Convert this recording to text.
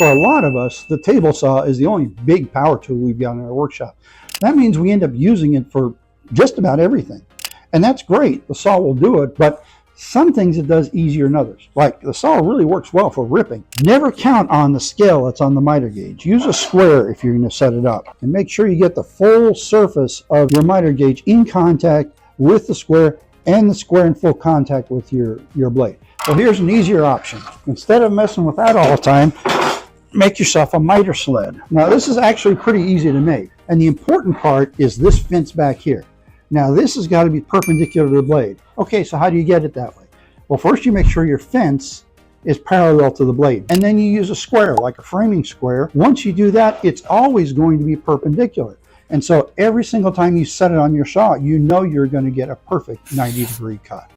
For a lot of us, the table saw is the only big power tool we've got in our workshop. That means we end up using it for just about everything. And that's great. The saw will do it, but some things it does easier than others. Like the saw really works well for ripping. Never count on the scale that's on the miter gauge. Use a square if you're going to set it up. And make sure you get the full surface of your miter gauge in contact with the square, and the square in full contact with your blade. Well, here's an easier option. Instead of messing with that all the time, make yourself a miter sled. Now this is actually pretty easy to make. And the important part is this fence back here. Now this has got to be perpendicular to the blade. Okay, so how do you get it that way? Well, first you make sure your fence is parallel to the blade. And then you use a square, like a framing square. Once you do that, it's always going to be perpendicular. And so every single time you set it on your saw, you know you're going to get a perfect 90-degree cut.